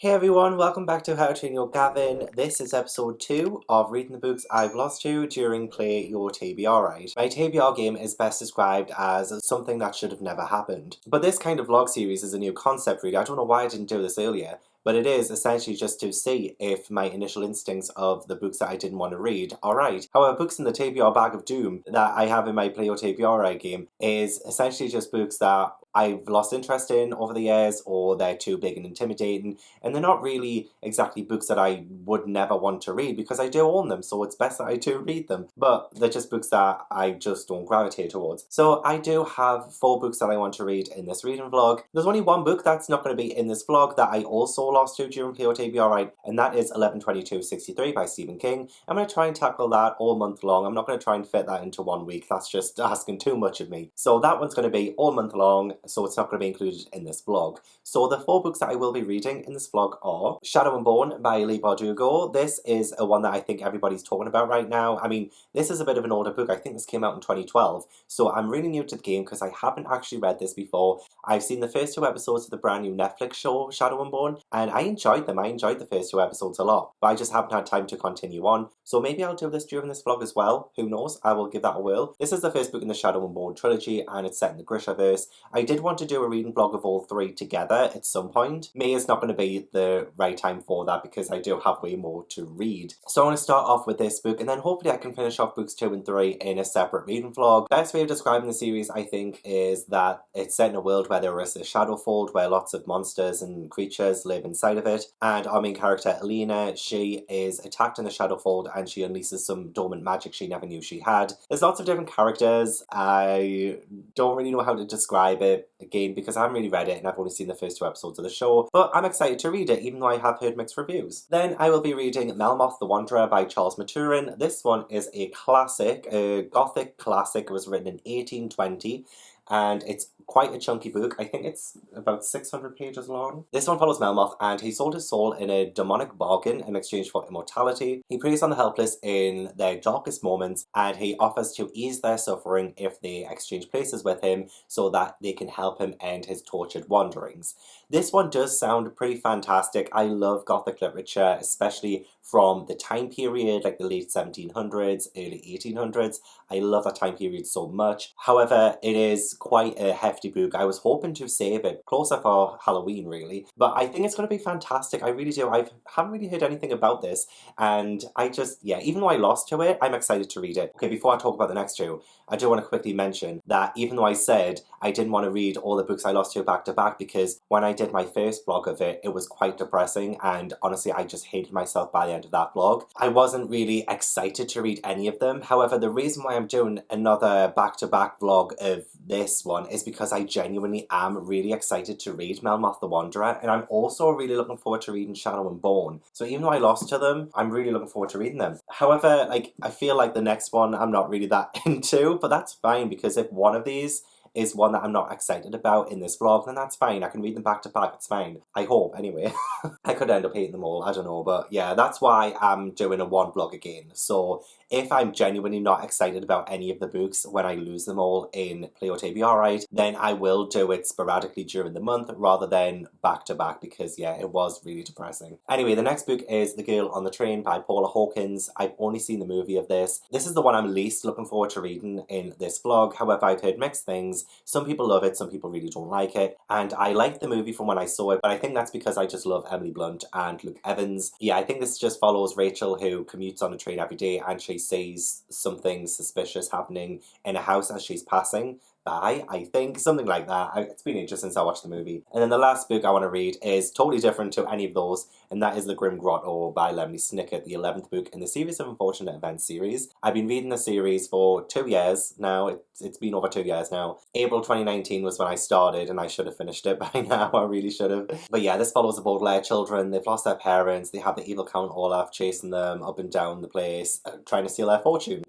Hey everyone, welcome back to How to Train Your Gavin. This is episode 2 of reading the books I've lost to during Play Your TBR Right. My TBR game is best described as something that should have never happened. But this kind of vlog series is a new concept really. I don't know why I didn't do this earlier. But it is essentially just to see if my initial instincts of the books that I didn't want to read are right. However, books in the TBR Bag of Doom that I have in my Play Your TBR Right game is essentially just books that I've lost interest in over the years, or they're too big and intimidating, and they're not really exactly books that I would never want to read because I do own them, so it's best that I do read them. But they're just books that I just don't gravitate towards. So I do have 4 books that I want to read in this reading vlog. There's only one book that's not going to be in this vlog that I also lost to during Play Your TBR Right, and that is 11/22/63 by Stephen King. I'm going to try and tackle that all month long. I'm not going to try and fit that into 1 week. That's just asking too much of me. So that one's going to be all month long, so it's not going to be included in this vlog. So the 4 books that I will be reading in this vlog are Shadow and Bone by Leigh Bardugo. This is a one that I think everybody's talking about right now. I mean, this is a bit of an older book. I think this came out in 2012. So I'm really new to the game because I haven't actually read this before. I've seen the first 2 episodes of the brand new Netflix show, Shadow and Bone, and I enjoyed them. I enjoyed the first 2 episodes a lot, but I just haven't had time to continue on. So maybe I'll do this during this vlog as well. Who knows? I will give that a whirl. This is the first book in the Shadow and Bone trilogy, and it's set in the Grishaverse. I did want to do a reading vlog of all 3 together at some point. May is not going to be the right time for that because I do have way more to read. So I want to start off with this book, and then hopefully I can finish off books 2 and 3 in a separate reading vlog. Best way of describing the series, I think, is that it's set in a world where there is a Shadowfold where lots of monsters and creatures live inside of it, and our main character Elena, she is attacked in the Shadowfold and she unleashes some dormant magic she never knew she had. There's lots of different characters. I don't really know how to describe it again because I haven't really read it and I've only seen the first 2 episodes of the show, but I'm excited to read it even though I have heard mixed reviews. Then I will be reading Melmoth the Wanderer by Charles Maturin. This one is a classic, a gothic classic. It was written in 1820. And it's quite a chunky book. I think it's about 600 pages long. This one follows Melmoth, and he sold his soul in a demonic bargain in exchange for immortality. He preys on the helpless in their darkest moments, and he offers to ease their suffering if they exchange places with him so that they can help him end his tortured wanderings. This one does sound pretty fantastic. I love Gothic literature, especially from the time period, like the late 1700s, early 1800s. I love that time period so much. However, it is quite a hefty book. I was hoping to save it closer for Halloween, really, but I think it's going to be fantastic. I really do. I haven't really heard anything about this, and I just, yeah, even though I lost to it, I'm excited to read it. Okay, before I talk about the next 2, I do want to quickly mention that even though I said I didn't want to read all the books I lost to back to back because when I did my first vlog of it, it was quite depressing, and honestly, I just hated myself by the end of that vlog. I wasn't really excited to read any of them. However, the reason why I'm doing another back-to-back vlog of this one is because I genuinely am really excited to read Melmoth the Wanderer, and I'm also really looking forward to reading Shadow and Bone. So even though I lost to them, I'm really looking forward to reading them. However, like, I feel like the next one I'm not really that into, but that's fine because if one of these is one that I'm not excited about in this vlog, then that's fine. I can read them back to back, it's fine. I hope, anyway. I could end up hating them all, I don't know, but yeah, that's why I'm doing a 1 vlog again. So if I'm genuinely not excited about any of the books when I lose them all in Play Your TBR Right, then I will do it sporadically during the month rather than back to back because yeah, it was really depressing. Anyway, the next book is The Girl on the Train by Paula Hawkins. I've only seen the movie of this. This is the one I'm least looking forward to reading in this vlog. However, I've heard mixed things. Some people love it, some people really don't like it, and I liked the movie from when I saw it, but I think that's because I just love Emily Blunt and Luke Evans. Yeah, I think this just follows Rachel, who commutes on a train every day and she sees something suspicious happening in a house as she's passing by, I think, something like that. It's been ages since I watched the movie. And then the last book I want to read is totally different to any of those, and that is The Grim Grotto by Lemony Snicket, the 11th book in the series of Unfortunate Events series. I've been reading the series for 2 years now. It's been over 2 years now. April 2019 was when I started, and I should have finished it by now. I really should have. But yeah, this follows the Baudelaire children. They've lost their parents. They have the evil Count Olaf chasing them up and down the place, trying to steal their fortune.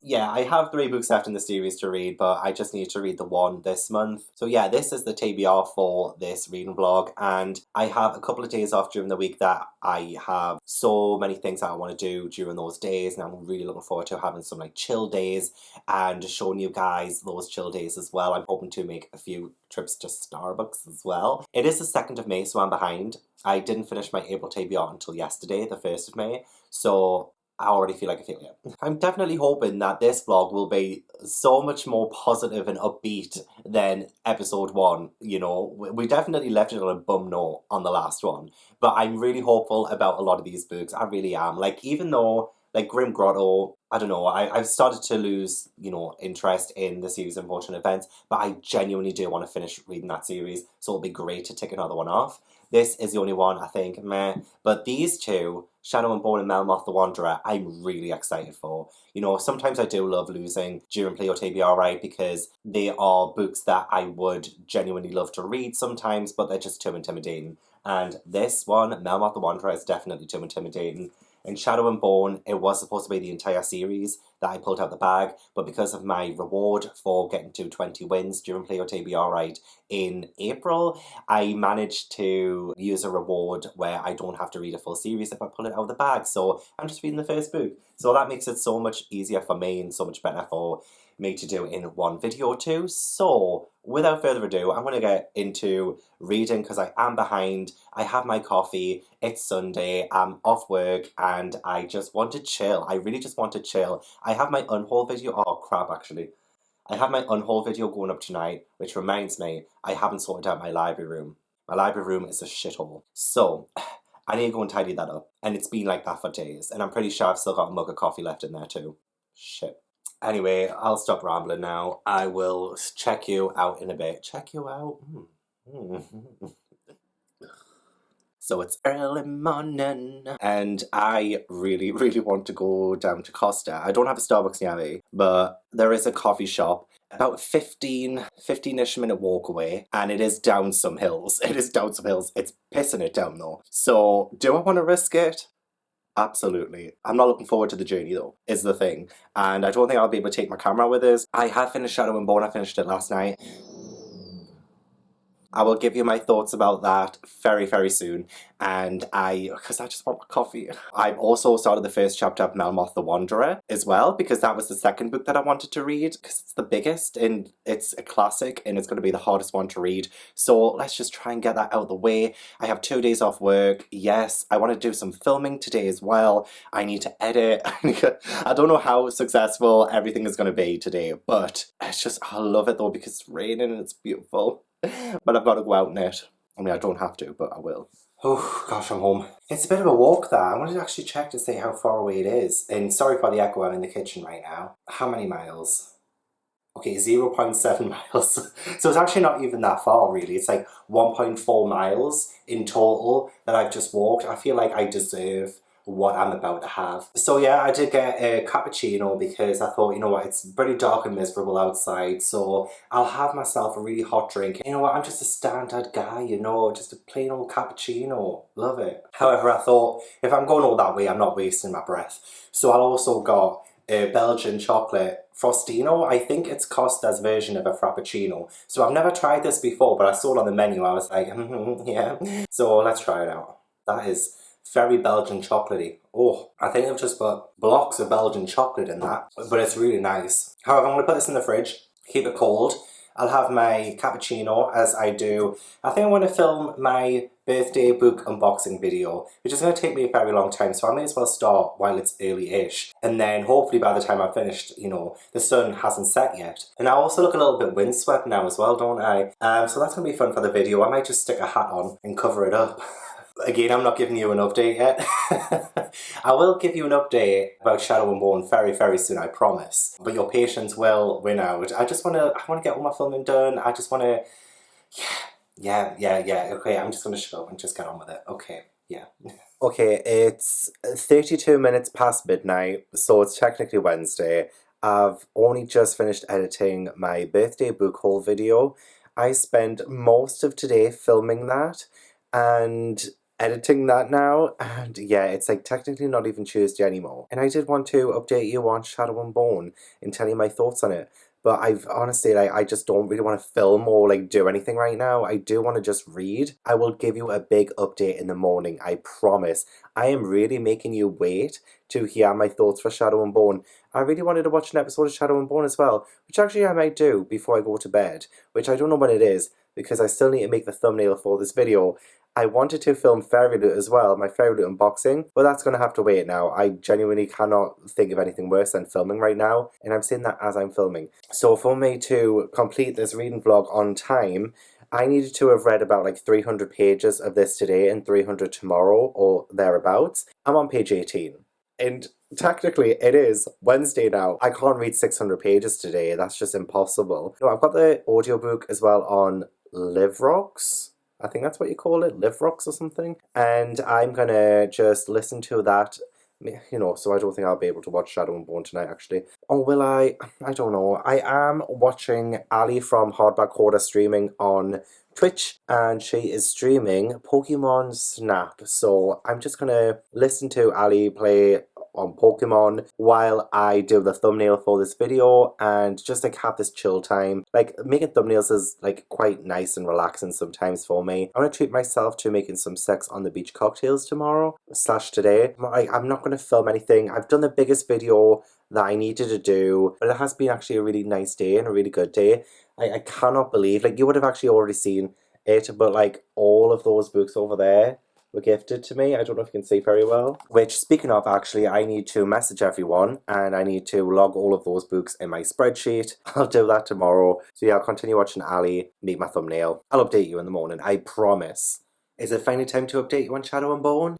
yeah, I have 3 books left in the series to read, but I just need to read the one this month. So yeah, this is the TBR for this reading vlog, and I have a couple of days off during the week that I have so many things that I want to do during those days, and I'm really looking forward to having some like chill days and showing you guys those chill days as well. I'm hoping to make a few trips to Starbucks as well. It is the 2nd of May, so I'm behind. I didn't finish my April TBR until yesterday, the 1st of May, so I already feel like a failure. I'm definitely hoping that this vlog will be so much more positive and upbeat than episode 1, you know. We definitely left it on a bum note on the last one, but I'm really hopeful about a lot of these books. I really am. Like, even though, like, Grim Grotto, I don't know, I've started to lose, you know, interest in the series of Unfortunate Events, but I genuinely do want to finish reading that series, so it'll be great to tick another one off. This is the only one, I think, meh. But these two, Shadow and Bone and Melmoth the Wanderer, I'm really excited for. You know, sometimes I do love losing during Play or TBR, right? Because they are books that I would genuinely love to read sometimes, but they're just too intimidating. And this one, Melmoth the Wanderer, is definitely too intimidating. In Shadow and Bone, it was supposed to be the entire series that I pulled out the bag, but because of my reward for getting to 20 wins during Play or TBR right in April, I managed to use a reward where I don't have to read a full series if I pull it out of the bag, so I'm just reading the first book. So that makes it so much easier for me and so much better for me to do in one video too. So without further ado, I'm going to get into reading because I am behind. I have my coffee, it's Sunday, I'm off work, and I just want to chill. I really just want to chill. I have my unhaul video, oh crap actually. I have my unhaul video going up tonight, which reminds me, I haven't sorted out my library room. My library room is a shithole. So, I need to go and tidy that up. And it's been like that for days. And I'm pretty sure I've still got a mug of coffee left in there too. Shit. Anyway, I'll stop rambling now. I will check you out in a bit. Check you out? So it's early morning, and I really, really want to go down to Costa. I don't have a Starbucks near me, but there is a coffee shop about 15-ish minute walk away, and it is down some hills. It is down some hills. It's pissing it down though. So do I want to risk it? Absolutely. I'm not looking forward to the journey though, is the thing. And I don't think I'll be able to take my camera with us. I have finished Shadow and Bone. I finished it last night. I will give you my thoughts about that very, very soon. And because I just want my coffee. I've also started the first chapter of Melmoth the Wanderer as well, because that was the second book that I wanted to read, because it's the biggest and it's a classic and it's going to be the hardest one to read. So let's just try and get that out of the way. I have 2 days off work. Yes, I want to do some filming today as well. I need to edit. I don't know how successful everything is going to be today, but it's just, I love it though because it's raining and it's beautiful. But I've got to go out in it. I mean, I don't have to, but I will. Oh, gosh, I'm home. It's a bit of a walk, that. I wanted to actually check to see how far away it is. And sorry for the echo, I'm in the kitchen right now. How many miles? Okay, 0.7 miles. So it's actually not even that far, really. It's like 1.4 miles in total that I've just walked. I feel like I deserve what I'm about to have. So yeah, I did get a cappuccino because I thought, you know what, it's pretty dark and miserable outside, so I'll have myself a really hot drink. You know what, I'm just a standard guy, you know, just a plain old cappuccino. Love it. However, I thought, if I'm going all that way, I'm not wasting my breath. So I also got a Belgian chocolate Frostino. I think it's Costa's version of a Frappuccino. So I've never tried this before, but I saw it on the menu. I was like, yeah. So let's try it out. That is very Belgian chocolatey. Oh, I think I've just put blocks of Belgian chocolate in that, but it's really nice. However, I'm going to put this in the fridge, keep it cold. I'll have my cappuccino as I do. I think I want to film my birthday book unboxing video, which is going to take me a very long time, so I may as well start while it's early-ish. And then hopefully by the time I've finished, you know, the sun hasn't set yet. And I also look a little bit windswept now as well, don't I? So that's going to be fun for the video. I might just stick a hat on and cover it up. Again, I'm not giving you an update yet. I will give you an update about Shadow and Bone very, very soon, I promise. But your patience will win out. I want to get all my filming done. I just want to, yeah. Okay, I'm just going to shut up and just get on with it. Okay, yeah. Okay, it's 32 minutes past midnight, so it's technically Wednesday. I've only just finished editing my birthday book haul video. I spent most of today filming that, and editing that now, and yeah, it's like technically not even Tuesday anymore. And I did want to update you on Shadow and Bone and tell you my thoughts on it. But I've honestly, like, I just don't really want to film or like do anything right now. I do want to just read. I will give you a big update in the morning, I promise. I am really making you wait to hear my thoughts for Shadow and Bone. I really wanted to watch an episode of Shadow and Bone as well, which actually I might do before I go to bed, which I don't know when it is, because I still need to make the thumbnail for this video. I wanted to film Fairy Loot as well, my Fairy Loot unboxing, but that's going to have to wait now. I genuinely cannot think of anything worse than filming right now, and I'm saying that as I'm filming. So for me to complete this reading vlog on time, I needed to have read about like 300 pages of this today and 300 tomorrow, or thereabouts. I'm on page 18. And technically it is Wednesday now. I can't read 600 pages today. That's just impossible. No, I've got the audiobook as well on LiveRocks. I think that's what you call it, LiveRocks or something. And I'm gonna just listen to that, you know, so I don't think I'll be able to watch Shadow and Bone tonight, actually. Or will I? I don't know. I am watching Ali from Hardback Coda streaming on Twitch, and she is streaming Pokemon Snap. So I'm just gonna listen to Ali play on Pokemon while I do the thumbnail for this video, and just like have this chill time. Like, making thumbnails is like quite nice and relaxing sometimes for me. I'm gonna treat myself to making some sex on the beach cocktails tomorrow / today. I'm not gonna film anything. I've done the biggest video that I needed to do, but it has been actually a really nice day and a really good day. I cannot believe, like, you would have actually already seen it, but like all of those books over there were gifted to me. I don't know if you can see very well. Which, speaking of, actually, I need to message everyone and I need to log all of those books in my spreadsheet. I'll do that tomorrow. So yeah, I'll continue watching Ali, make my thumbnail. I'll update you in the morning, I promise. Is it finally time to update you on Shadow and Bone?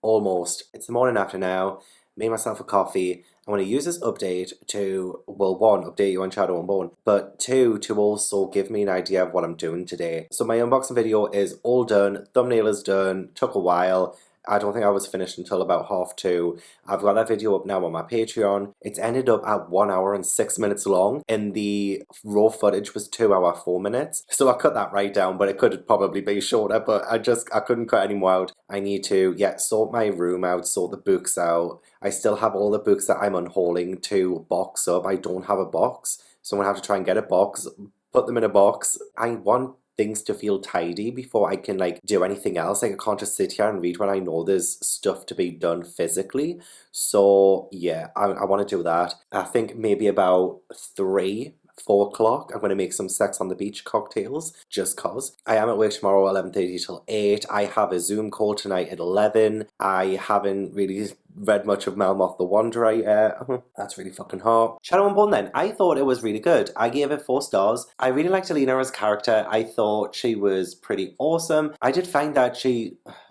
Almost. It's the morning after now. Made myself a coffee. I want to use this update to, well, one, update you on Shadow and Bone, but two, to also give me an idea of what I'm doing today. So my unboxing video is all done, thumbnail is done, took a while. I don't think I was finished until about 2:30. I've got that video up now on my Patreon. It's ended up at 1 hour and 6 minutes long, and the raw footage was 2 hours 4 minutes. So I cut that right down, but it could probably be shorter, but I couldn't cut any more out. I need to, yeah, sort my room out, sort the books out. I still have all the books that I'm unhauling to box up. I don't have a box, so I'm gonna have to try and get a box, put them in a box. I want things to feel tidy before I can like do anything else. Like, I can't just sit here and read when I know there's stuff to be done physically. So yeah, I want to do that. I think maybe about 4 o'clock, I'm going to make some sex on the beach cocktails, just cause. I am at work tomorrow 11:30 till 8. I have a Zoom call tonight at 11. I haven't really read much of Melmoth the Wanderer yet. That's really fucking hot. Shadow and Bone then. I thought it was really good. I gave it 4 stars. I really liked Alina as a character. I thought she was pretty awesome. I did find that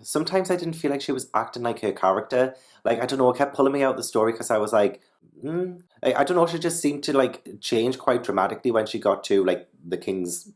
sometimes I didn't feel like she was acting like her character. Like, I don't know, it kept pulling me out of the story because I was like, I don't know, she just seemed to like change quite dramatically when she got to like the king's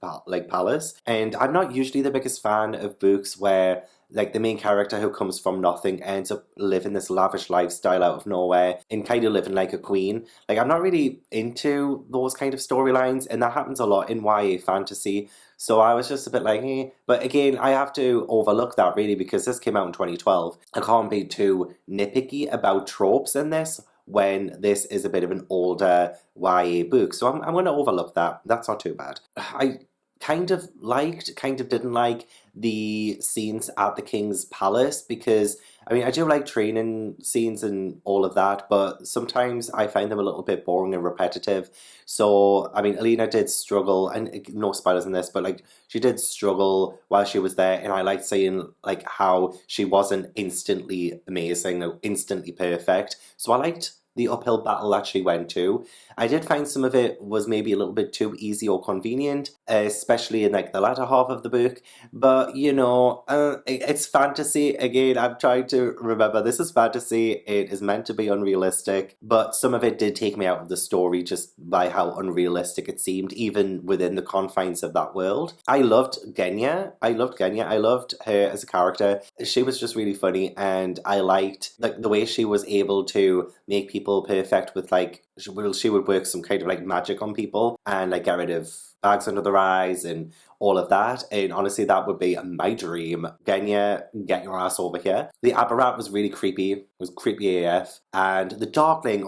palace. And I'm not usually the biggest fan of books where like the main character who comes from nothing ends up living this lavish lifestyle out of nowhere and kind of living like a queen. Like, I'm not really into those kind of storylines, and that happens a lot in YA fantasy. So I was just a bit like, eh. But again, I have to overlook that really because this came out in 2012. I can't be too nitpicky about tropes in this when this is a bit of an older YA book. So I'm going to overlook that. That's not too bad. I kind of liked, kind of didn't like the scenes at the King's Palace because, I mean, I do like training scenes and all of that, but sometimes I find them a little bit boring and repetitive. So, I mean, Alina did struggle, and no spoilers in this, but like, she did struggle while she was there, and I liked seeing like how she wasn't instantly amazing or instantly perfect. So I liked the uphill battle that she went to. I did find some of it was maybe a little bit too easy or convenient, especially in like the latter half of the book. But you know, it's fantasy. Again, I'm trying to remember, this is fantasy. It is meant to be unrealistic, but some of it did take me out of the story just by how unrealistic it seemed, even within the confines of that world. I loved Genya. I loved her as a character. She was just really funny, and I liked like the way she was able to make people people perfect with like, she would work some kind of like magic on people and like get rid of bags under their eyes and all of that. And honestly, that would be my dream. Get your ass over here. The Aberrat was really creepy. It was creepy AF. And the Darkling,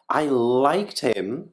I liked him.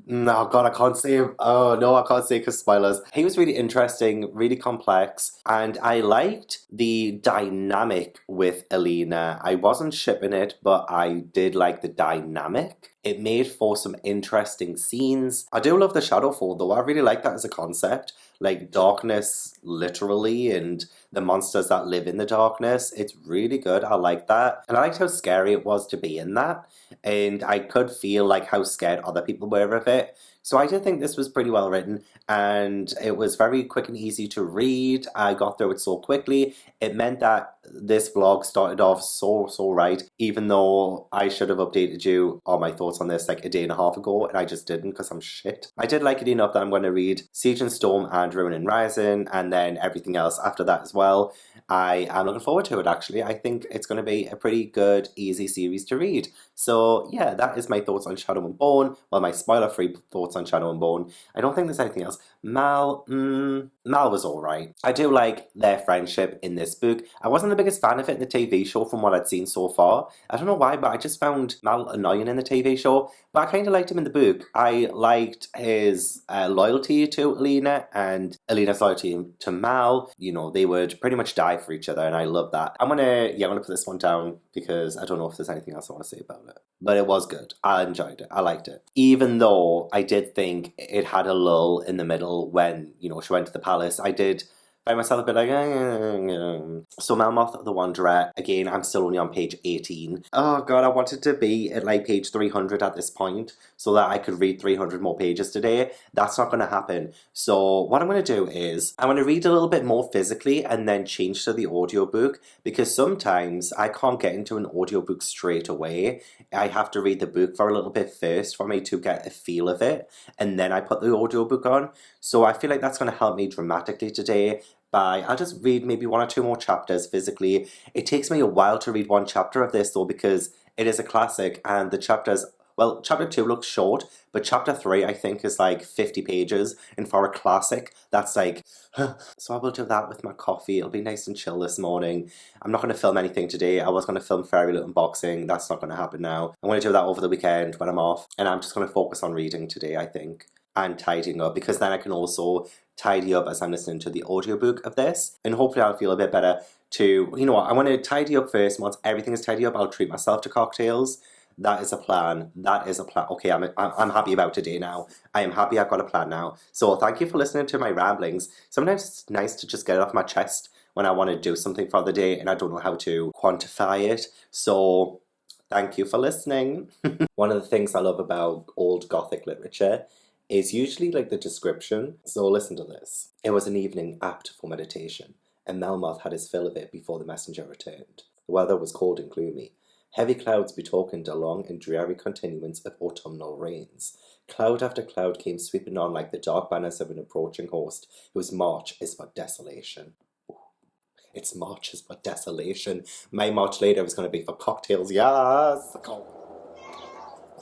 No, God, I can't say him. Oh, no, I can't say because spoilers. He was really interesting, really complex, and I liked the dynamic with Alina. I wasn't shipping it, but I did like the dynamic. It made for some interesting scenes. I do love the Shadowfall, though. I really like that as a concept. Like, darkness, literally, and the monsters that live in the darkness. It's really good. I like that. And I liked how scary it was to be in that. And I could feel like how scared other people were of it. So I did think this was pretty well written, and it was very quick and easy to read. I got through it so quickly. It meant that this vlog started off so right, even though I should have updated you on my thoughts on this like a day and a half ago, and I just didn't because I'm shit. I did like it enough that I'm going to read Siege and Storm and Ruin and Rising, and then everything else after that as well. I am looking forward to it, actually. I think it's going to be a pretty good, easy series to read. So yeah, that is my thoughts on Shadow and Bone. Well, my spoiler-free thoughts on Shadow and Bone. I don't think there's anything else. Mal was alright. I do like their friendship in this book. I wasn't the biggest fan of it in the TV show from what I'd seen so far. I don't know why, but I just found Mal annoying in the TV show. But I kind of liked him in the book. I liked his loyalty to Alina and Alina's loyalty to Mal. You know, they would pretty much die for each other, and I love that. I'm gonna put this one down because I don't know if there's anything else I want to say about it. But it was good. I enjoyed it. I liked it. Even though I did think it had a lull in the middle when, you know, she went to the palace. I did find myself a bit like, So Melmoth the Wanderer, again, I'm still only on page 18. Oh God, I wanted to be at like page 300 at this point so that I could read 300 more pages today. That's not going to happen. So what I'm going to do is I'm going to read a little bit more physically and then change to the audiobook, because sometimes I can't get into an audiobook straight away. I have to read the book for a little bit first for me to get a feel of it, and then I put the audiobook on. So I feel like that's going to help me dramatically today. I'll just read maybe 1 or 2 more chapters physically. It takes me a while to read one chapter of this though, because it is a classic and the chapters, well, chapter 2 looks short, but chapter 3 I think is like 50 pages, and for a classic that's like, so I will do that with my coffee. It'll be nice and chill this morning. I'm not going to film anything today. I was going to film Fairy Loot unboxing. That's not going to happen now. I'm going to do that over the weekend when I'm off, and I'm just going to focus on reading today, I think, and tidying up, because then I can also tidy up as I'm listening to the audiobook of this, and hopefully I'll feel a bit better to, you know what, I want to tidy up first. Once everything is tidy up, I'll treat myself to cocktails. That is a plan. That is a plan. Okay, I'm happy about today now. I am happy I've got a plan now. So thank you for listening to my ramblings. Sometimes it's nice to just get it off my chest when I want to do something for the day and I don't know how to quantify it. So thank you for listening. One of the things I love about old Gothic literature is usually like the description. So listen to this. It was an evening apt for meditation, and Melmoth had his fill of it before the messenger returned. The weather was cold and gloomy. Heavy clouds betokened a long and dreary continuance of autumnal rains. Cloud after cloud came sweeping on like the dark banners of an approaching host whose march is but desolation. Its march is but desolation. My march later was going to be for cocktails, yes!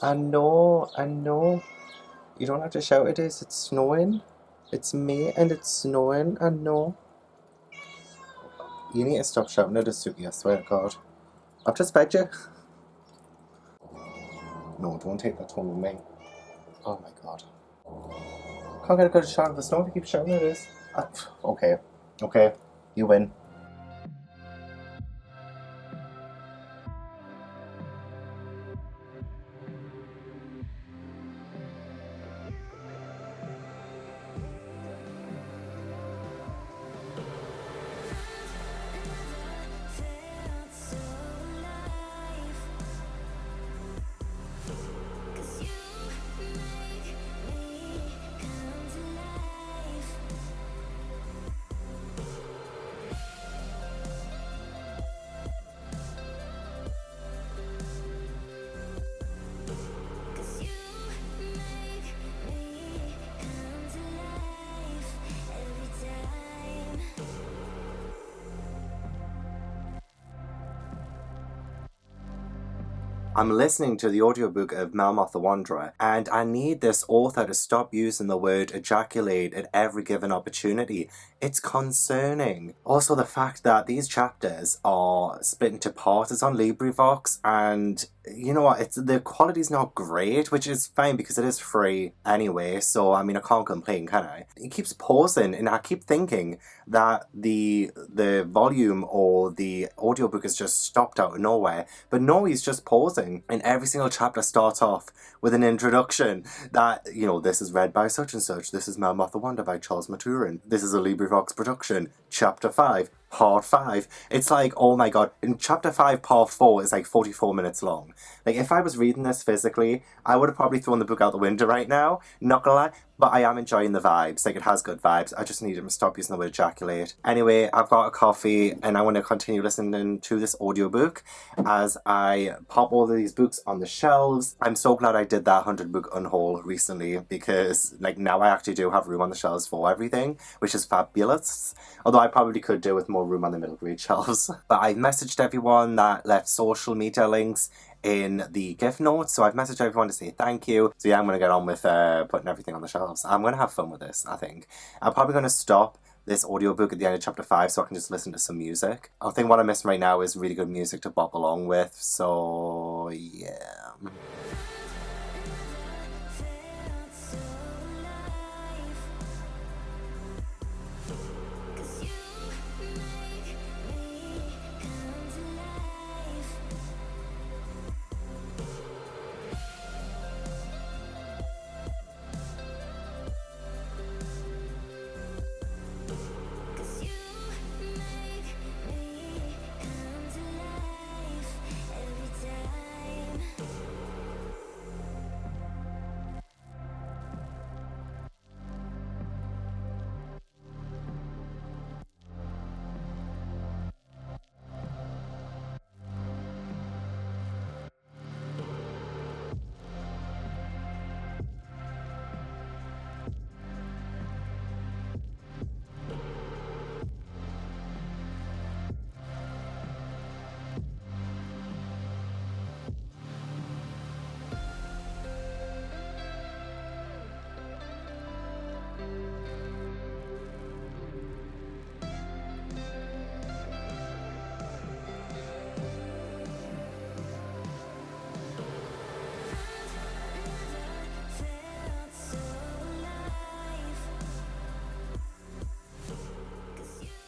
I know. You don't have to shout it is. It's snowing. It's May and it's snowing. I know. You need to stop shouting at us, Suki, I swear to God. I've just fed you. No, don't take that tone with me. Oh my God. Can't get a good shot of the snow if you keep shouting at us. Okay. You win. I'm listening to the audiobook of Melmoth the Wanderer, and I need this author to stop using the word ejaculate at every given opportunity. It's concerning. Also, the fact that these chapters are split into parts. It's on LibriVox, and you know what? The quality's not great, which is fine because it is free anyway. So I mean, I can't complain, can I? It keeps pausing, and I keep thinking that the volume or the audiobook is just stopped out of nowhere. But no, he's just pausing, and every single chapter starts off with an introduction that, you know, this is read by such and such. This is Melmoth the Wanderer by Charles Maturin. This is a LibriVox production. Chapter 5. Part 5. It's like, oh my god, in chapter 5, part 4 is like 44 minutes long. Like, if I was reading this physically, I would have probably thrown the book out the window right now, not gonna lie, but I am enjoying the vibes. Like, it has good vibes. I just need him to stop using the word ejaculate. Anyway, I've got a coffee, and I want to continue listening to this audiobook as I pop all of these books on the shelves. I'm so glad I did that 100 book unhaul recently, because, like, now I actually do have room on the shelves for everything, which is fabulous. Although I probably could do with more room on the middle grade shelves. But I messaged everyone that left social media links in the gift notes, so I've messaged everyone to say thank you. So yeah, I'm going to get on with putting everything on the shelves. I'm going to have fun with this, I think. I'm probably going to stop this audiobook at the end of chapter 5 so I can just listen to some music. I think what I'm missing right now is really good music to bop along with, so yeah.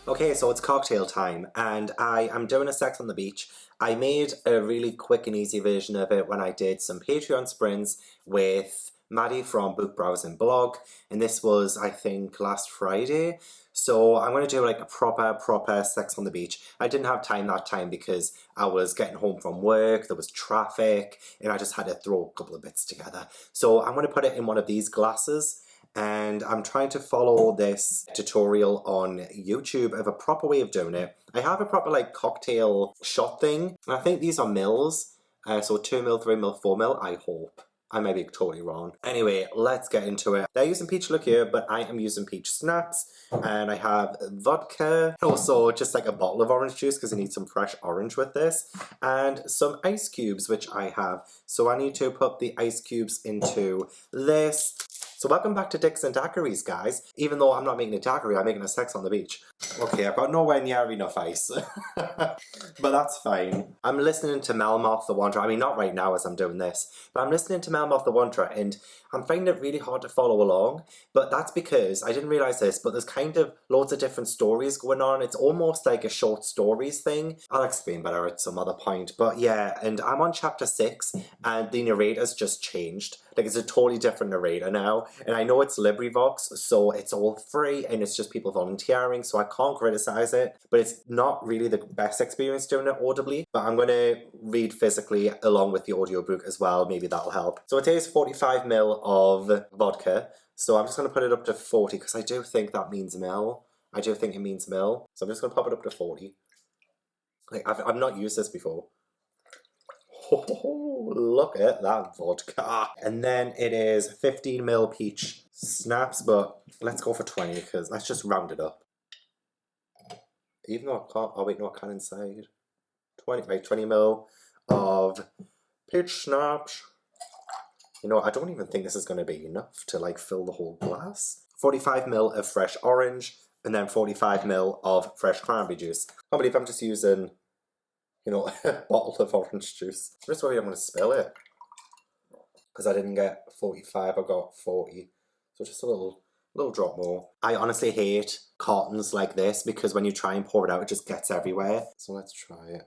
Okay, so it's cocktail time, and I am doing a sex on the beach. I made a really quick and easy version of it when I did some Patreon sprints with Maddie from Book Browsing Blog, and this was, I think, last Friday. So I'm going to do like a proper sex on the beach. I didn't have time that time because I was getting home from work, there was traffic, and I just had to throw a couple of bits together. So I'm going to put it in one of these glasses. And I'm trying to follow this tutorial on YouTube of a proper way of doing it. I have a proper like cocktail shot thing. And I think these are mils. So 2 mil, 3 mil, 4 mil, I hope. I may be totally wrong. Anyway, let's get into it. They're using peach liqueur, but I am using peach schnapps. And I have vodka. Also, just like a bottle of orange juice because I need some fresh orange with this. And some ice cubes, which I have. So I need to put the ice cubes into this. So welcome back to Dicks and Daiquiris, guys. Even though I'm not making a daiquiri, I'm making a sex on the beach. Okay, I've got nowhere near enough ice. But that's fine. I'm listening to Melmoth the Wanderer. I mean, not right now as I'm doing this. But I'm listening to Melmoth the Wanderer and I'm finding it really hard to follow along. But that's because, I didn't realise this, but there's kind of loads of different stories going on. It's almost like a short stories thing. I'll explain better at some other point. But yeah, and I'm on chapter 6 and the narrator's just changed. Like, it's a totally different narrator now. And I know it's LibriVox, so it's all free and it's just people volunteering, so I can't criticize it. But it's not really the best experience doing it audibly. But I'm going to read physically along with the audiobook as well. Maybe that'll help. So it is 45 ml of vodka. So I'm just going to put it up to 40 because I do think that means mil. I do think it means mil. So I'm just going to pop it up to 40. Like, I've not used this before. Oh, look at that vodka. And then it is 15 ml peach snaps, but let's go for 20 because let's just round it up. Even though I can't, oh wait, no, I can inside. 20 ml of Peach schnapps. You know, I don't even think this is going to be enough to like fill the whole glass. 45ml of fresh orange and then 45ml of fresh cranberry juice. I can't believe I'm just using, you know, a bottle of orange juice. I'm just worried I'm going to spill it. Because I didn't get 45, I got 40. So just a little drop more. I honestly hate cartons like this because when you try and pour it out, it just gets everywhere. So let's try it.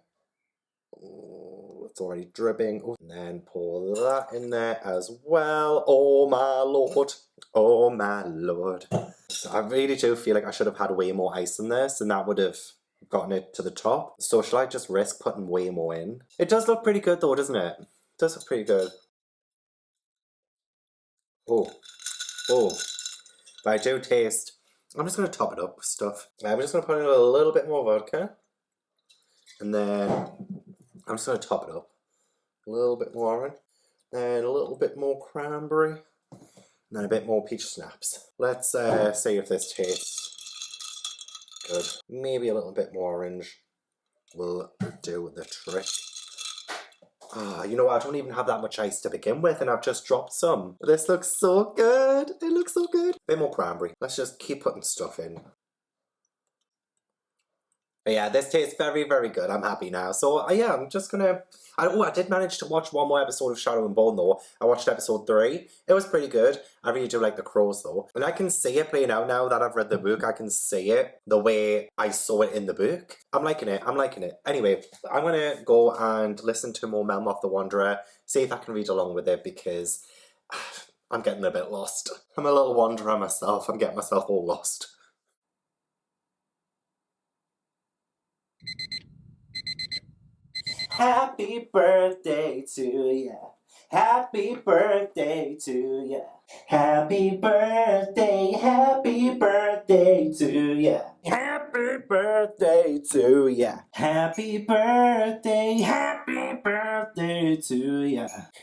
Oh, it's already dripping. Oh, and then pour that in there as well. Oh my lord. Oh my lord. So I really do feel like I should have had way more ice in this and that would have gotten it to the top. So should I just risk putting way more in? It does look pretty good though, doesn't it? It does look pretty good. Oh. But I do taste. I'm just going to top it up with stuff. I'm just going to put in a little bit more vodka. And then I'm just going to top it up. A little bit more orange. Then a little bit more cranberry. And then a bit more peach schnapps. Let's see if this tastes good. Maybe a little bit more orange will do the trick. You know what, I don't even have that much ice to begin with and I've just dropped some. This looks so good. It looks so good. Bit more cranberry. Let's just keep putting stuff in. But yeah, this tastes very, very good. I'm happy now. So yeah, I'm just gonna... I did manage to watch one more episode of Shadow and Bone though. I watched episode 3. It was pretty good. I really do like the crows though. And I can see it playing out now that I've read the book. I can see it the way I saw it in the book. I'm liking it. I'm liking it. Anyway, I'm gonna go and listen to more Melmoth the Wanderer. See if I can read along with it because I'm getting a bit lost. I'm a little wanderer myself. I'm getting myself all lost. Happy birthday to ya. Happy birthday to ya. Happy birthday to ya. Happy birthday to ya. Happy birthday to ya.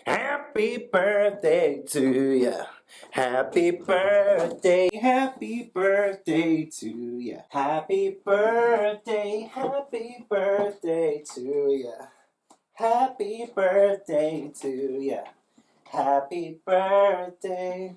Happy birthday to ya. Happy birthday to ya. Happy birthday to ya. Happy birthday to ya. Happy birthday.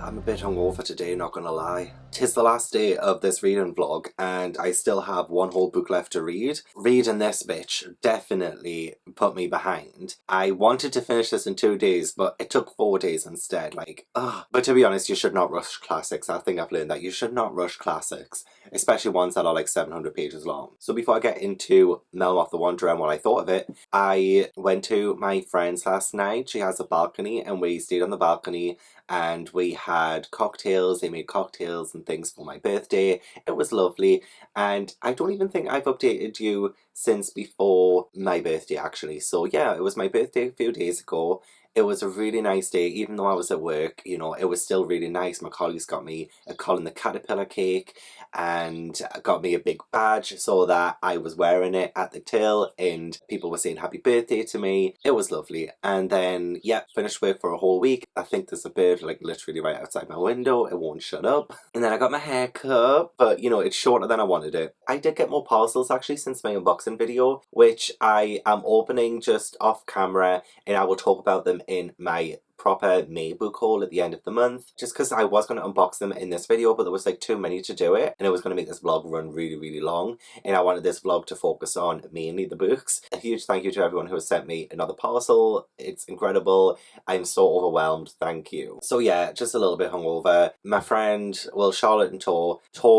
I'm a bit hungover today, not gonna lie. 'Tis the last day of this reading vlog and I still have one whole book left to read. Reading this bitch definitely put me behind. I wanted to finish this in 2 days, but it took 4 days instead. Like, ugh. But to be honest, you should not rush classics. I think I've learned that. You should not rush classics, especially ones that are like 700 pages long. So before I get into Melmoth the Wanderer and what I thought of it, I went to my friend's last night. She has a balcony and we stayed on the balcony and we had cocktails. They made cocktails and things for my birthday. It was lovely and I don't even think I've updated you since before my birthday actually. So yeah, it was my birthday a few days ago. It was a really nice day, even though I was at work, you know, it was still really nice. My colleagues got me a Colleen the Caterpillar cake and got me a big badge so that I was wearing it at the till and people were saying happy birthday to me. It was lovely. And then, yeah, finished work for a whole week. I think there's a bird like literally right outside my window. It won't shut up. And then I got my hair cut, but you know, it's shorter than I wanted it. I did get more parcels actually since my unboxing video, which I am opening just off camera and I will talk about them in my proper May book haul at the end of the month, just because I was going to unbox them in this video but there was like too many to do it and it was going to make this vlog run really long and I wanted this vlog to focus on mainly the books. A huge thank you to everyone who has sent me another parcel. It's incredible. I'm so overwhelmed. Thank you. So yeah, just a little bit hungover. My friend, well, Charlotte and Tor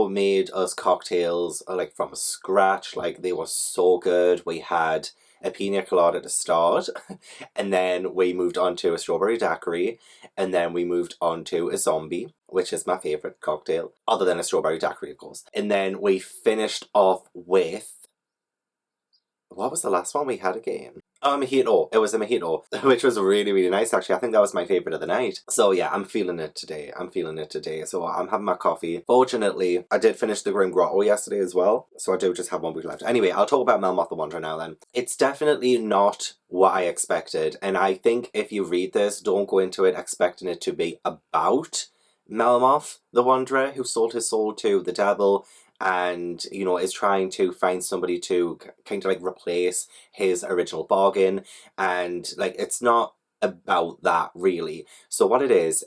made us cocktails like from scratch. Like they were so good. We had a pina colada to start, and then we moved on to a strawberry daiquiri, and then we moved on to a zombie, which is my favourite cocktail, other than a strawberry daiquiri, of course. And then we finished off with... what was the last one we had again? Oh, a mojito. It was a mojito, which was really, really nice, actually. I think that was my favourite of the night. So yeah, I'm feeling it today. So I'm having my coffee. Fortunately, I did finish the Grim Grotto yesterday as well, so I do just have 1 week left. Anyway, I'll talk about Melmoth the Wanderer now then. It's definitely not what I expected, and I think if you read this, don't go into it expecting it to be about Melmoth the Wanderer, who sold his soul to the devil, and, you know, is trying to find somebody to kind of like replace his original bargain, and like it's not about that really. So what it is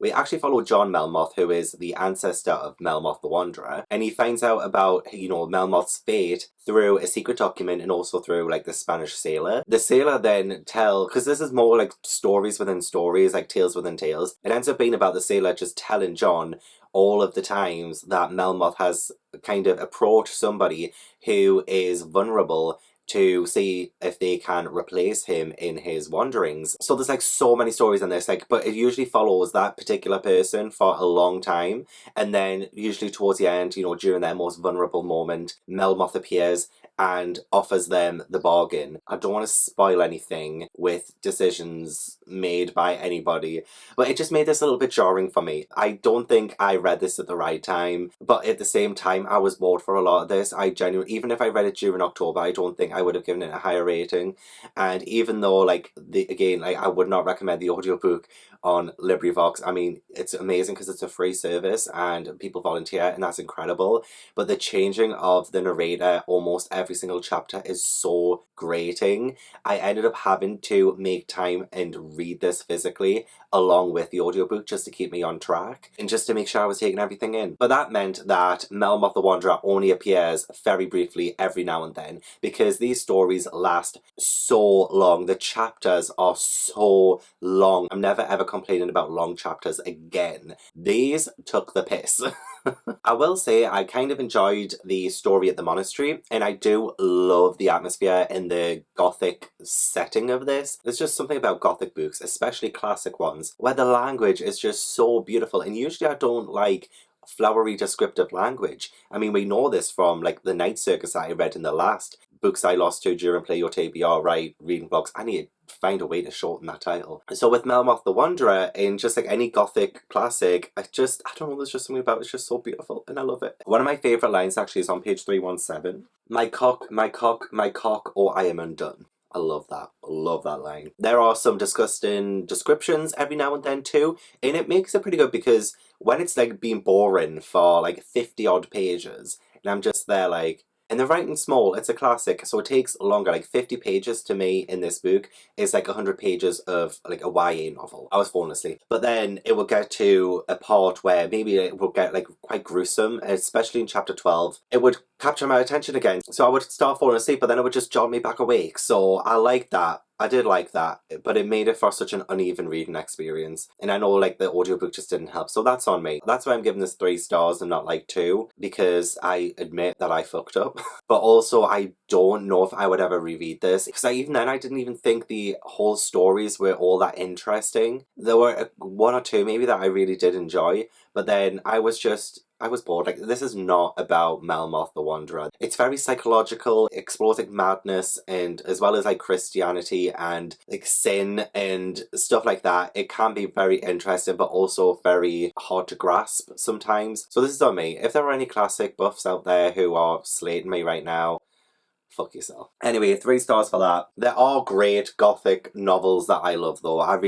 we actually follow John Melmoth, who is the ancestor of Melmoth the Wanderer, and he finds out about, you know, Melmoth's fate through a secret document and also through like the Spanish sailor. The sailor then because this is more like stories within stories, like tales within tales, it ends up being about the sailor just telling John all of the times that Melmoth has kind of approached somebody who is vulnerable to see if they can replace him in his wanderings. So there's like so many stories in this, like, but it usually follows that particular person for a long time, and then usually towards the end, you know, during their most vulnerable moment, Melmoth appears and offers them the bargain. I don't want to spoil anything with decisions made by anybody, but it just made this a little bit jarring for me. I don't think I read this at the right time, but at the same time, I was bored for a lot of this. I genuinely, even if I read it during October, I don't think I would have given it a higher rating. And even though, like, I would not recommend the audiobook on LibriVox. I mean, it's amazing because it's a free service and people volunteer, and that's incredible. But the changing of the narrator almost every single chapter is so grating. I ended up having to make time and read this physically along with the audiobook just to keep me on track and just to make sure I was taking everything in. But that meant that Melmoth the Wanderer only appears very briefly every now and then because these stories last so long. The chapters are so long. I'm never ever complaining about long chapters again. These took the piss. I will say I kind of enjoyed the story at the monastery, and I do love the atmosphere and the gothic setting of this. There's just something about gothic books, especially classic ones, where the language is just so beautiful, and usually I don't like flowery descriptive language. I mean, we know this from like the Night Circus that I read in the last books I lost to during Play Your TBR, right? Reading vlogs. I need to find a way to shorten that title. So with Melmoth the Wanderer, in just like any gothic classic, I don't know, there's just something about it. It's just so beautiful and I love it. One of my favourite lines actually is on page 317. My cock, or I am undone. I love that. I love that line. There are some disgusting descriptions every now and then too, and it makes it pretty good because when it's like being boring for like 50 odd pages, and I'm just there like, and they're writing small, it's a classic, so it takes longer. Like 50 pages to me in this book is like 100 pages of like a YA novel. I was falling asleep. But then it will get to a part where maybe it will get like quite gruesome, especially in chapter 12. It would capture my attention again. So I would start falling asleep, but then it would just jot me back awake. So I like that. I did like that, but it made it for such an uneven reading experience. And I know like the audiobook just didn't help, so that's on me. That's why I'm giving this 3 stars and not like 2, because I admit that I fucked up. But also I don't know if I would ever reread this, because even then I didn't even think the whole stories were all that interesting. There were 1 or 2 maybe that I really did enjoy, but then I was bored. Like, this is not about Melmoth the Wanderer. It's very psychological, explores like madness, and as well as like Christianity and like sin and stuff like that. It can be very interesting, but also very hard to grasp sometimes. So this is on me. If there are any classic buffs out there who are slating me right now, fuck yourself. Anyway, 3 stars for that. There are great gothic novels that I love though. I'm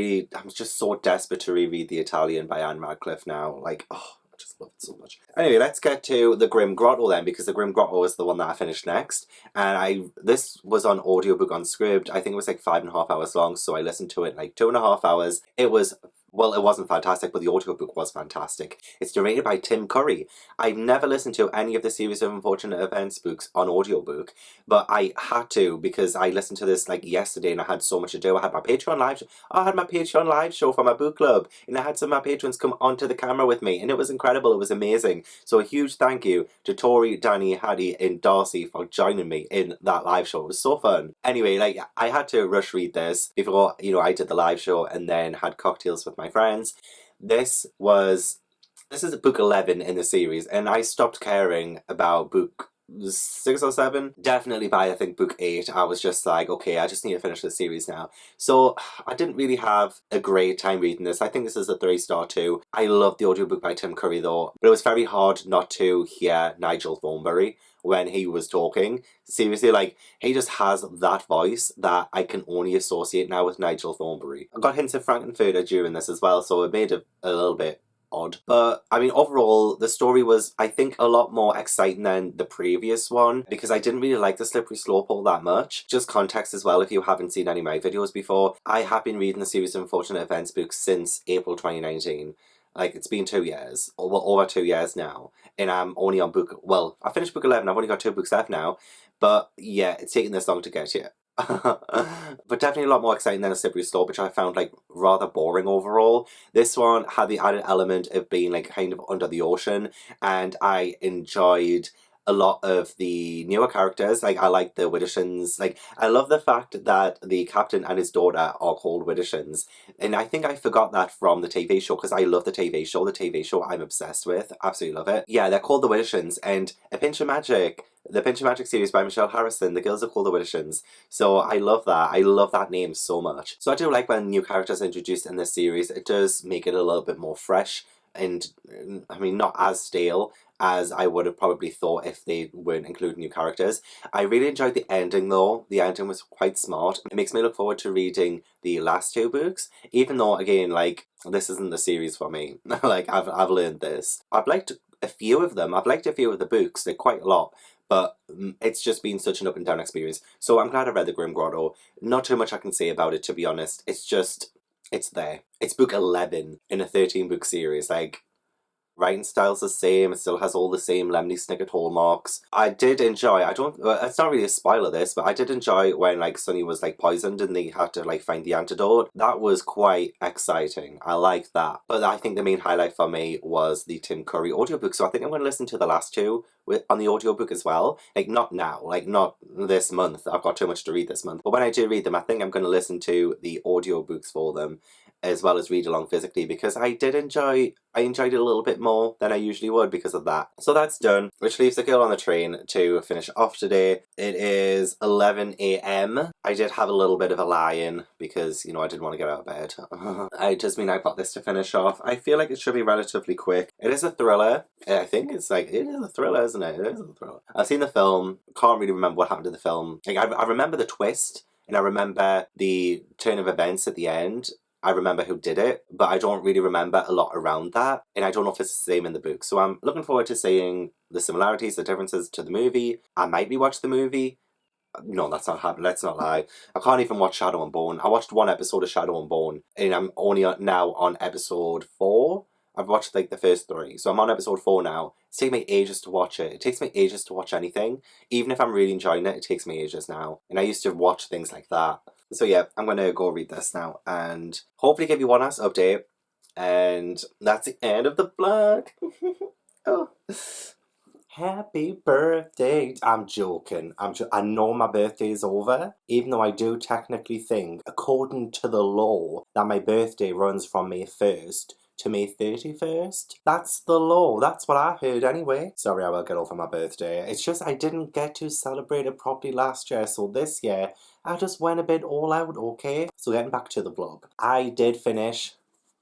just so desperate to reread The Italian by Anne Radcliffe now. Like, oh, I just love it so much. Anyway, let's get to the Grim Grotto then, because the Grim Grotto is the one that I finished next. And this was on audiobook on Scribd. I think it was like 5.5 hours long, so I listened to it like 2.5 hours. It was Well, it wasn't fantastic, but the audiobook was fantastic. It's narrated by Tim Curry. I've never listened to any of the series of Unfortunate Events books on audiobook, but I had to because I listened to this like yesterday and I had so much to do. I had my Patreon live show. I had my Patreon live show for my book club, and I had some of my patrons come onto the camera with me, and it was incredible. It was amazing. So a huge thank you to Tori, Dani, Hattie, and Darcy for joining me in that live show. It was so fun. Anyway, like I had to rush read this before, I did the live show and then had cocktails with my friends. This is book 11 in the series, and I stopped caring about book 6 or 7. Definitely by I think book 8 I was just like, okay, I just need to finish the series now. So I didn't really have a great time reading this. I think this is a 3-star too. I love the audiobook by Tim Curry though, but it was very hard not to hear Nigel Thornberry when he was talking. Seriously, like, he just has that voice that I can only associate now with Nigel Thornberry. I got hints of Frankenfurter during this as well, so it made it a little bit odd. But, I mean, overall, the story was, I think, a lot more exciting than the previous one, because I didn't really like the Slippery Slope all that much. Just context as well, if you haven't seen any of my videos before, I have been reading the series of Unfortunate Events books since April 2019. Like, it's been 2 years, or well, over 2 years now, and I'm only on book, well, I finished book 11, I've only got 2 books left now, but yeah, it's taken this long to get here. But definitely a lot more exciting than a Slippery Slope, which I found like rather boring overall. This one had the added element of being like kind of under the ocean, and I enjoyed a lot of the newer characters. Like, I like the Widdershins. Like, I love the fact that the captain and his daughter are called Widdershins. And I think I forgot that from the TV show, because I love the TV show. The TV show I'm obsessed with. Absolutely love it. Yeah, they're called the Widdershins. And A Pinch of Magic, the Pinch of Magic series by Michelle Harrison, the girls are called the Widdershins. So I love that. I love that name so much. So I do like when new characters are introduced in this series. It does make it a little bit more fresh. And, I mean, not as stale as I would have probably thought if they weren't including new characters. I really enjoyed the ending though. The ending was quite smart. It makes me look forward to reading the last 2 books, even though, again, like, this isn't the series for me. Like, I've learned this. I've liked a few of them. I've liked a few of the books. They're quite a lot. But it's just been such an up and down experience. So I'm glad I read the Grim Grotto. Not too much I can say about it, to be honest. It's just, it's there. It's book 11 in a 13-book series. Like, writing style's the same, it still has all the same Lemony Snicket hallmarks. I did enjoy, it's not really a spoiler this, but I did enjoy when like Sunny was like poisoned and they had to like find the antidote. That was quite exciting. I liked that. But I think the main highlight for me was the Tim Curry audiobook. So I think I'm going to listen to the last 2 on the audiobook as well. Like, not now, like not this month. I've got too much to read this month. But when I do read them, I think I'm going to listen to the audiobooks for them, as well as read along physically, because I enjoyed it a little bit more than I usually would because of that. So that's done, which leaves the girl on the train to finish off today. It is 11 AM. I did have a little bit of a lie-in because, I didn't want to get out of bed. I got this to finish off. I feel like it should be relatively quick. It is a thriller. I think it is a thriller, isn't it? It is a thriller. I've seen the film, can't really remember what happened to the film. Like, I remember the twist, and I remember the turn of events at the end. I remember who did it, but I don't really remember a lot around that, and I don't know if it's the same in the book. So I'm looking forward to seeing the similarities, the differences to the movie. I might rewatch the movie. No, that's not happening. Let's not lie. I can't even watch Shadow and Bone. I watched 1 episode of Shadow and Bone, and I'm only now on episode 4. I've watched like the first 3, so I'm on episode 4 now. It's taken me ages to watch it. It takes me ages to watch anything. Even if I'm really enjoying it, it takes me ages now. And I used to watch things like that. So yeah, I'm going to go read this now and hopefully give you one last update. And that's the end of the vlog. Oh. Happy birthday. I'm joking. I know my birthday is over, even though I do technically think, according to the law, that my birthday runs from May 1st to May 31st. That's the law. That's what I heard anyway. Sorry, I will get over my birthday. It's just I didn't get to celebrate it properly last year, so this year I just went a bit all out, okay? So getting back to the vlog. I did finish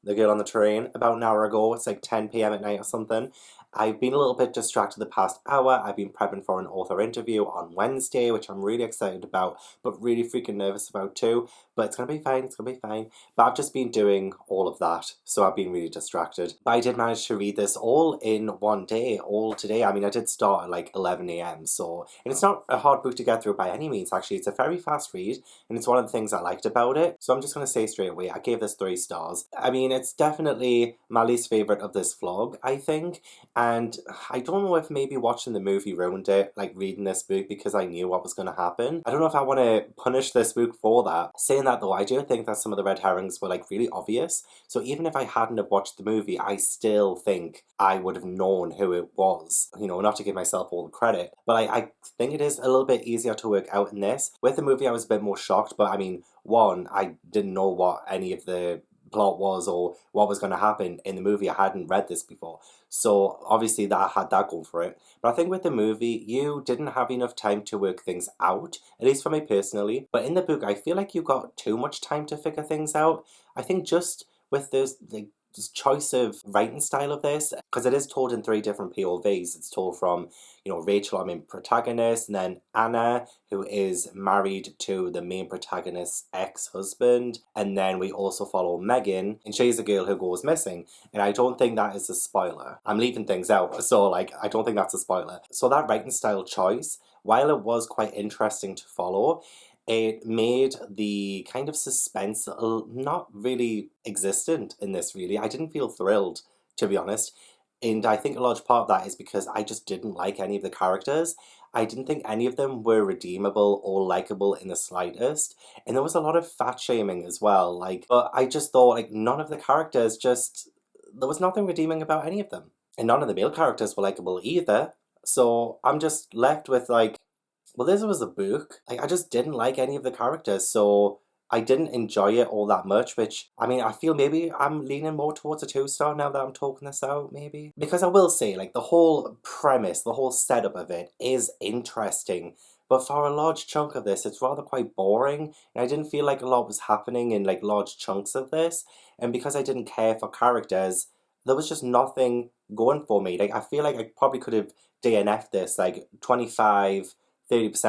The Girl on the Train about an hour ago. It's like 10 PM at night or something. I've been a little bit distracted the past hour. I've been prepping for an author interview on Wednesday, which I'm really excited about, but really freaking nervous about too. But it's going to be fine, it's going to be fine. But I've just been doing all of that, so I've been really distracted. But I did manage to read this all in one day, all today. I mean, I did start at like 11 a.m, so... And it's not a hard book to get through by any means, actually. It's a very fast read, and it's one of the things I liked about it. So I'm just going to say straight away, I gave this 3 stars. I mean, it's definitely my least favourite of this vlog, I think. And I don't know if maybe watching the movie ruined it, like reading this book because I knew what was going to happen. I don't know if I want to punish this book for that. Saying that though, I do think that some of the red herrings were like really obvious. So even if I hadn't have watched the movie, I still think I would have known who it was. You know, not to give myself all the credit. But I think it is a little bit easier to work out in this. With the movie, I was a bit more shocked. But I mean, one, I didn't know what any of the plot was or what was going to happen in the movie. I hadn't read this before, so obviously that had that going for it. But I think with the movie, you didn't have enough time to work things out, at least for me personally. But in the book, I feel like you got too much time to figure things out. I think just with this choice of writing style of this, because it is told in 3 different POVs. It's told from, you know, Rachel, our main protagonist, and then Anna, who is married to the main protagonist's ex-husband, and then we also follow Megan, and she's a girl who goes missing, and I don't think that is a spoiler. I'm leaving things out, so like, I don't think that's a spoiler. So that writing style choice, while it was quite interesting to follow, it made the kind of suspense not really existent in this, really. I didn't feel thrilled, to be honest. And I think a large part of that is because I just didn't like any of the characters. I didn't think any of them were redeemable or likable in the slightest. And there was a lot of fat shaming as well. Like, but I just thought, like, none of the characters just... There was nothing redeeming about any of them. And none of the male characters were likable either. So I'm just left with, like... Well, this was a book. Like, I just didn't like any of the characters, so I didn't enjoy it all that much, which, I mean, I feel maybe I'm leaning more towards a 2-star now that I'm talking this out, maybe. Because I will say, like, the whole premise, the whole setup of it is interesting, but for a large chunk of this, it's rather quite boring, and I didn't feel like a lot was happening in, like, large chunks of this, and because I didn't care for characters, there was just nothing going for me. Like, I feel like I probably could have DNF'd this, like, 25-30%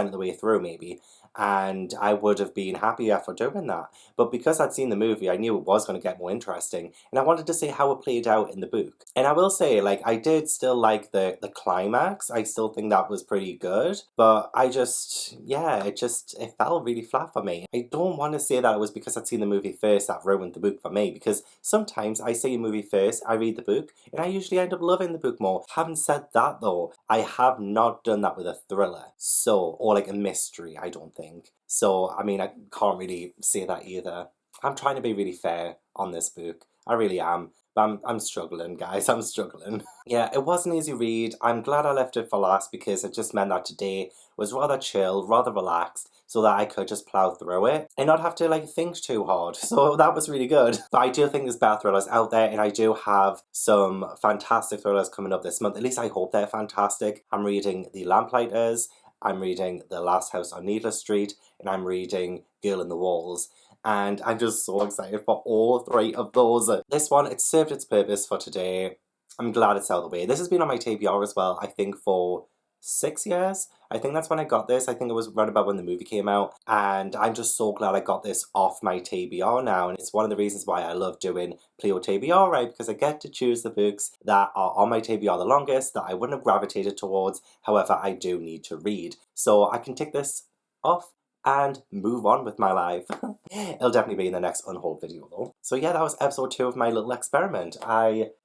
of the way through, maybe, and I would have been happier for doing that. But because I'd seen the movie, I knew it was going to get more interesting, and I wanted to see how it played out in the book. And I will say, like, I did still like the climax. I still think that was pretty good, but I just, yeah, it fell really flat for me. I don't want to say that it was because I'd seen the movie first that ruined the book for me, because sometimes I see a movie first, I read the book, and I usually end up loving the book more. Having said that though, I have not done that with a thriller, so, or like a mystery, I don't think. So, I mean, I can't really say that either. I'm trying to be really fair on this book. I really am. But I'm struggling, guys. I'm struggling. Yeah, it was an easy read. I'm glad I left it for last because it just meant that today was rather chill, rather relaxed, so that I could just plow through it and not have to, like, think too hard. So that was really good. But I do think there's better thrillers out there, and I do have some fantastic thrillers coming up this month. At least I hope they're fantastic. I'm reading The Lamplighters, I'm reading The Last House on Needless Street, and I'm reading Girl in the Walls. And I'm just so excited for all 3 of those. This one, it served its purpose for today. I'm glad it's out of the way. This has been on my TBR as well, I think for 6 years. I think that's when I got this. I think it was right about when the movie came out. And I'm just so glad I got this off my TBR now. And it's one of the reasons why I love doing Pleo TBR, right? Because I get to choose the books that are on my TBR the longest, that I wouldn't have gravitated towards. However, I do need to read. So I can tick this off and move on with my life. It'll definitely be in the next Unhauled video though. So yeah, that was episode 2 of my little experiment.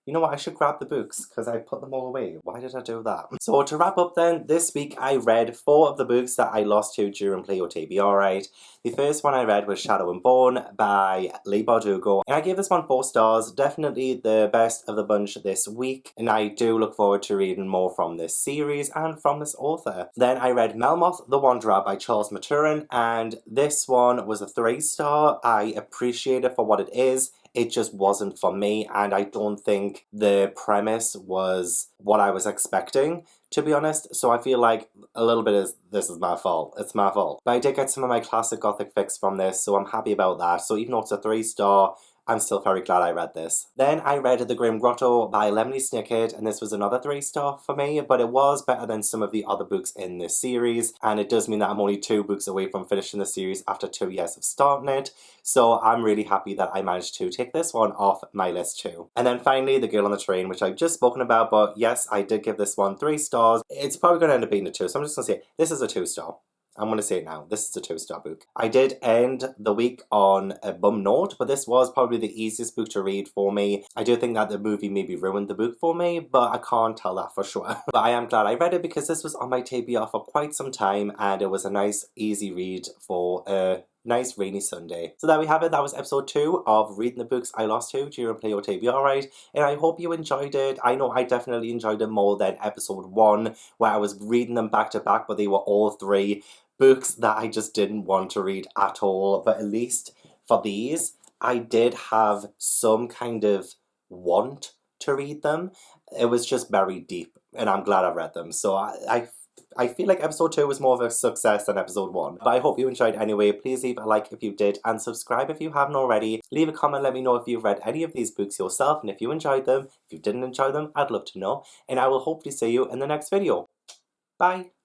You know what, I should grab the books because I put them all away. Why did I do that? So to wrap up then, this week I read 4 of the books that I lost to during Pleo TBR, right? The first one I read was Shadow and Bone by Leigh Bardugo, and I gave this one 4 stars. Definitely the best of the bunch this week, and I do look forward to reading more from this series and from this author. Then I read Melmoth the Wanderer by Charles Maturin, and this one was a 3-star. I appreciate it for what it is. It just wasn't for me, and I don't think the premise was what I was expecting, to be honest. So I feel like a little bit is, this is my fault. It's my fault. But I did get some of my classic gothic fix from this, so I'm happy about that. So even though it's a 3-star, I'm still very glad I read this. Then I read The Grim Grotto by Lemony Snicket, and this was another 3-star for me, but it was better than some of the other books in this series, and it does mean that I'm only 2 books away from finishing the series after 2 years of starting it, so I'm really happy that I managed to take this one off my list too. And then finally, The Girl on the Train, which I've just spoken about, but yes, I did give this one 3 stars. It's probably going to end up being a 2, so I'm just going to say this is a 2-star. I'm going to say it now. This is a 2-star book. I did end the week on a bum note, but this was probably the easiest book to read for me. I do think that the movie maybe ruined the book for me, but I can't tell that for sure. But I am glad I read it because this was on my TBR for quite some time, and it was a nice, easy read for a nice rainy Sunday. So there we have it. That was episode 2 of Reading the Books I Lost To during Play Your TBR Right, and I hope you enjoyed it. I know I definitely enjoyed it more than episode 1, where I was reading them back to back, but they were all 3 books that I just didn't want to read at all. But at least for these, I did have some kind of want to read them. It was just very deep, and I'm glad I read them. So I feel like episode 2 was more of a success than episode 1. But I hope you enjoyed anyway. Please leave a like if you did, and subscribe if you haven't already. Leave a comment, let me know if you've read any of these books yourself, and if you enjoyed them. If you didn't enjoy them, I'd love to know. And I will hopefully see you in the next video. Bye!